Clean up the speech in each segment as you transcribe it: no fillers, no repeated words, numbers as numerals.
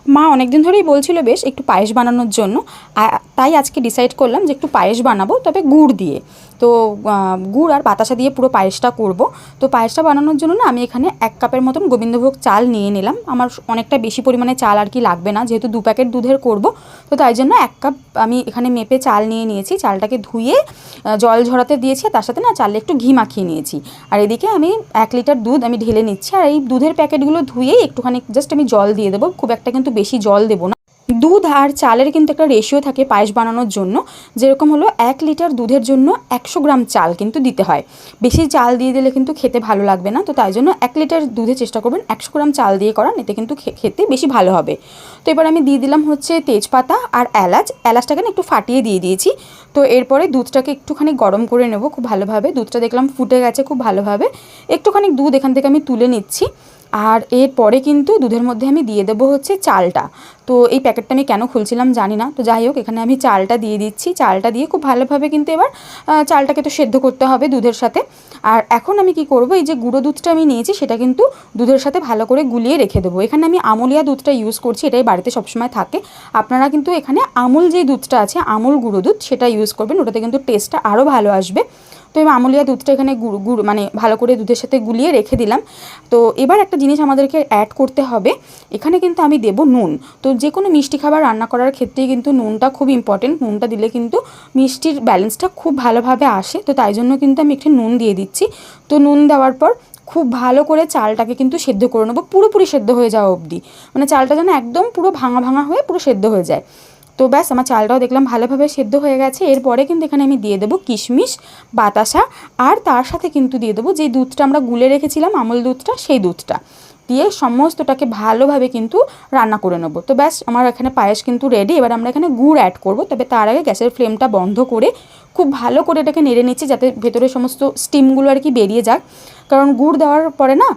মা অনেক দিন ধরেই বলছিল বেশ একটু পায়েস বানানোর জন্য, তাই আজকে ডিসাইড করলাম যে একটু পায়েস বানাবো, তবে গুড় দিয়ে। তো গুড় আর বাতাসা দিয়ে পুরো পায়েসটা করব। তো পায়েসটা বানানোর জন্য না আমি এখানে 1 কাপের মতন গোবিন্দভোগ চাল নিয়ে নিলাম। আমার অনেকটা বেশি পরিমাণে চাল আর কি লাগবে না, যেহেতু 2 প্যাকেট দুধের করব। তো তাই জন্য 1 কাপ আমি এখানে মেপে চাল নিয়ে নিয়েছি। চালটাকে ধুয়ে জল ঝরাতে দিয়েছি, তার সাথে না চালে একটু ঘি মাখিয়ে নিয়েছি। আর এদিকে আমি 1 লিটার দুধ আমি ঢেলে নিচ্ছি। আর এই দুধের প্যাকেটগুলো ধুয়েই একটুখানি জাস্ট আমি জল দিয়ে দেবো, খুব একটা কিন্তু বেশি জল দেবো না। দুধ আর চালের কিন্তু একটা রেশিও থাকে পায়েস বানানোর জন্য, যেরকম হলো 1 লিটার দুধের জন্য 100 গ্রাম চাল কিন্তু দিতে হয়। বেশি চাল দিয়ে দিলে কিন্তু খেতে ভালো লাগবে না। তো তাই জন্য 1 লিটার দুধে চেষ্টা করবেন 100 গ্রাম চাল দিয়ে করান, এতে কিন্তু খেতে বেশি ভালো হবে। তো এবার আমি দিয়ে দিলাম হচ্ছে তেজপাতা আর এলাচটাকে না একটু ফাটিয়ে দিয়ে দিয়েছি। তো এরপরে দুধটাকে একটুখানি গরম করে নেব খুব ভালোভাবে। দুধটা দেখলাম ফুটে গেছে খুব ভালোভাবে। একটুখানি দুধ এখান থেকে আমি তুলে নিচ্ছি। আর এরপরে কিন্তু দুধের মধ্যে আমি দিয়ে দেবো হচ্ছে চালটা। তো এই প্যাকেটটা আমি কেন খুলছিলাম জানি না, তো যাই হোক এখানে আমি চালটা দিয়ে দিচ্ছি। চালটা দিয়ে খুব ভালোভাবে কিন্তু এবার চালটাকে তো সেদ্ধ করতে হবে দুধের সাথে। আর এখন আমি কি করব, এই যে গুঁড়ো দুধটা আমি নিয়েছি সেটা কিন্তু দুধের সাথে ভালো করে গুলিয়ে রেখে দেবো। এখানে আমি আমুলিয়া দুধটা ইউজ করছি, এটাই বাড়িতে সবসময় থাকে। আপনারা কিন্তু এখানে আমুল যে দুধটা আছে, আমুল গুঁড়ো দুধ, সেটা ইউজ করবেন, ওটাতে কিন্তু টেস্টটা আরও ভালো আসবে। তো আমি আমুলিয়া দুধটা এখানে গুড় মানে ভালো করে দুধের সাথে গুলিয়ে রেখে দিলাম। তো এবার একটা জিনিস আমাদেরকে অ্যাড করতে হবে, এখানে কিন্তু আমি দেব নুন। তো যে কোনো মিষ্টি খাবার রান্না করার ক্ষেত্রেই কিন্তু নুনটা খুব ইম্পর্টেন্ট। নুনটা দিলে কিন্তু মিষ্টির ব্যালেন্সটা খুব ভালোভাবে আসে। তো তাই জন্য কিন্তু আমি একটু নুন দিয়ে দিচ্ছি। তো নুন দেওয়ার পর খুব ভালো করে চালটাকে কিন্তু সেদ্ধ করে নেবো, পুরোপুরি সেদ্ধ হয়ে যাওয়া অবধি। মানে চালটা যেন একদম পুরো ভাঙা ভাঙা হয়ে পুরো সেদ্ধ হয়ে যায়। তো ব্যাস আমার চালটাও দেখলাম ভালোভাবে সেদ্ধ হয়ে গেছে। এরপরে কিন্তু এখানে আমি দিয়ে দেবো কিশমিশ, বাতাসা, আর তার সাথে কিন্তু দিয়ে দেবো যে দুধটা আমরা গুলে রেখেছিলাম আমুল দুধটা, সেই দুধটা দিয়ে সমস্তটাকে ভালোভাবে কিন্তু রান্না করে নেবো। তো ব্যাস আমার এখানে পায়েস কিন্তু রেডি। এবার আমরা এখানে গুড় অ্যাড করব, তবে তার আগে গ্যাসের ফ্লেমটা বন্ধ করে খুব ভালো করে এটাকে নেড়ে নিচ্ছি, যাতে ভেতরে সমস্ত স্টিমগুলো আর কি বেরিয়ে যাক। কারণ গুড় দেওয়ার পরে না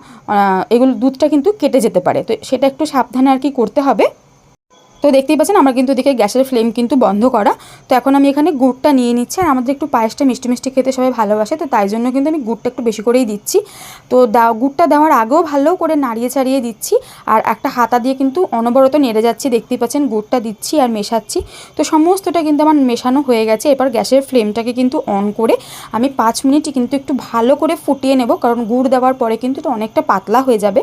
এগুলো দুধটা কিন্তু কেটে যেতে পারে, তো সেটা একটু সাবধানে আর কি করতে হবে। তো দেখতেই পাচ্ছেন আমার কিন্তু এদিকে গ্যাসের ফ্লেম কিন্তু বন্ধ করা। তো এখন আমি এখানে গুড়টা নিয়ে নিচ্ছি। আর আমাদের একটু পায়েসটা মিষ্টি মিষ্টি খেতে সবাই ভালোবাসে, তো তাই জন্য কিন্তু আমি গুড়টা একটু বেশি করেই দিচ্ছি। তো গুড়টা দেওয়ার আগেও ভালো করে নাড়িয়ে ছাড়িয়ে দিচ্ছি, আর একটা হাতা দিয়ে কিন্তু অনবরত নেড়ে যাচ্ছি। দেখতেই পাচ্ছেন গুড়টা দিচ্ছি আর মেশাচ্ছি। তো সমস্তটা কিন্তু আমার মেশানো হয়ে গেছে। এবার গ্যাসের ফ্লেমটাকে কিন্তু অন করে আমি 5 মিনিট কিন্তু একটু ভালো করে ফুটিয়ে নেব, কারণ গুড় দেওয়ার পরে কিন্তু এটা অনেকটা পাতলা হয়ে যাবে।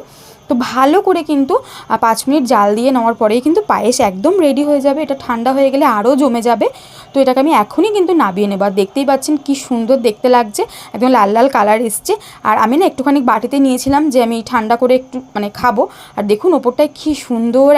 তো ভালো করে কিন্তু 5 মিনিট জাল দিয়ে নেওয়ার পরেই কিন্তু পায়েস একদম রেডি হয়ে যাবে। এটা ঠান্ডা হয়ে গেলে আরও জমে যাবে। তো এটাকে আমি এখনই কিন্তু নামিয়ে নেব। আর দেখতেই পাচ্ছেন কি সুন্দর দেখতে লাগছে, একদম লাল লাল কালার এসছে। আর আমি না একটুখানি বাটিতে নিয়েছিলাম যে আমি ঠান্ডা করে একটু মানে খাবো। আর দেখুন ওপরটায় কি সুন্দর